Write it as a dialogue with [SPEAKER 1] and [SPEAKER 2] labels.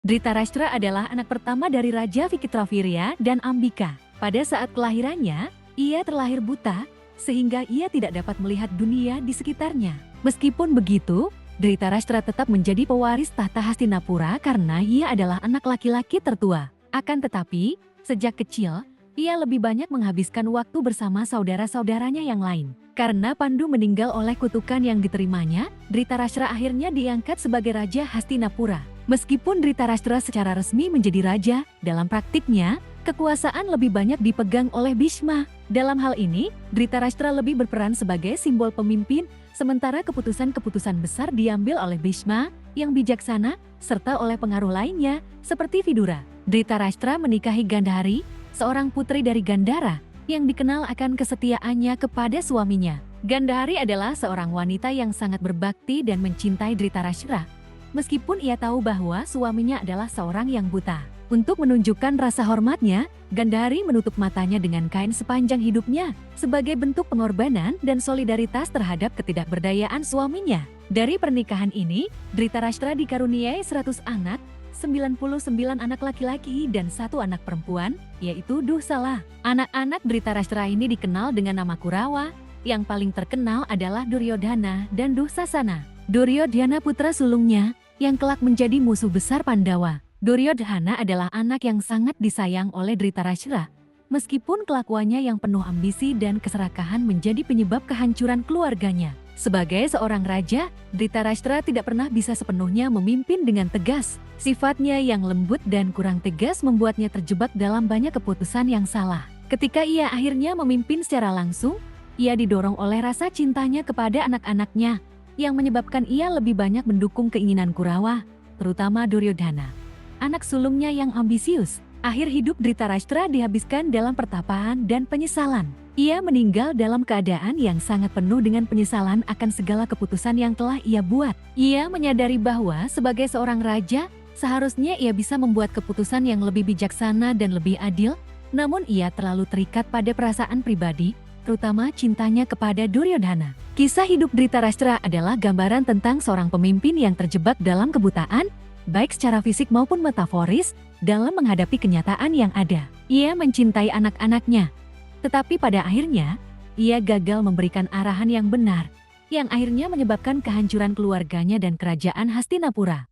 [SPEAKER 1] Dhritarashtra adalah anak pertama dari Raja Vikitravirya dan Ambika. Pada saat kelahirannya, ia terlahir buta, sehingga ia tidak dapat melihat dunia di sekitarnya. Meskipun begitu, Dhritarashtra tetap menjadi pewaris tahta Hastinapura karena ia adalah anak laki-laki tertua. Akan tetapi, sejak kecil, ia lebih banyak menghabiskan waktu bersama saudara-saudaranya yang lain. Karena Pandu meninggal oleh kutukan yang diterimanya, Dhritarashtra akhirnya diangkat sebagai Raja Hastinapura. Meskipun Dhritarashtra secara resmi menjadi raja, dalam praktiknya, kekuasaan lebih banyak dipegang oleh Bhishma. Dalam hal ini, Dhritarashtra lebih berperan sebagai simbol pemimpin, sementara keputusan-keputusan besar diambil oleh Bhishma, yang bijaksana, serta oleh pengaruh lainnya, seperti Vidura. Dhritarashtra menikahi Gandhari, seorang putri dari Gandhara, yang dikenal akan kesetiaannya kepada suaminya. Gandhari adalah seorang wanita yang sangat berbakti dan mencintai Dhritarashtra. Meskipun ia tahu bahwa suaminya adalah seorang yang buta. Untuk menunjukkan rasa hormatnya, Gandhari menutup matanya dengan kain sepanjang hidupnya, sebagai bentuk pengorbanan dan solidaritas terhadap ketidakberdayaan suaminya. Dari pernikahan ini, Dhritarashtra dikaruniai 100 anak, 99 anak laki-laki dan 1 anak perempuan, yaitu Dusala. Anak-anak Dhritarashtra ini dikenal dengan nama Kurawa, yang paling terkenal adalah Duryodhana dan Dusasana. Duryodhana putra sulungnya, yang kelak menjadi musuh besar Pandawa. Duryodhana adalah anak yang sangat disayang oleh Dhritarashtra, meskipun kelakuannya yang penuh ambisi dan keserakahan menjadi penyebab kehancuran keluarganya. Sebagai seorang raja, Dhritarashtra tidak pernah bisa sepenuhnya memimpin dengan tegas. Sifatnya yang lembut dan kurang tegas membuatnya terjebak dalam banyak keputusan yang salah. Ketika ia akhirnya memimpin secara langsung, ia didorong oleh rasa cintanya kepada anak-anaknya, yang menyebabkan ia lebih banyak mendukung keinginan Kurawa, terutama Duryodhana, anak sulungnya yang ambisius. Akhir hidup Dhritarashtra dihabiskan dalam pertapaan dan penyesalan. Ia meninggal dalam keadaan yang sangat penuh dengan penyesalan akan segala keputusan yang telah ia buat. Ia menyadari bahwa sebagai seorang raja, seharusnya ia bisa membuat keputusan yang lebih bijaksana dan lebih adil, namun ia terlalu terikat pada perasaan pribadi, terutama cintanya kepada Duryodhana. Kisah hidup Dhritarashtra adalah gambaran tentang seorang pemimpin yang terjebak dalam kebutaan, baik secara fisik maupun metaforis, dalam menghadapi kenyataan yang ada. Ia mencintai anak-anaknya, tetapi pada akhirnya, ia gagal memberikan arahan yang benar, yang akhirnya menyebabkan kehancuran keluarganya dan kerajaan Hastinapura.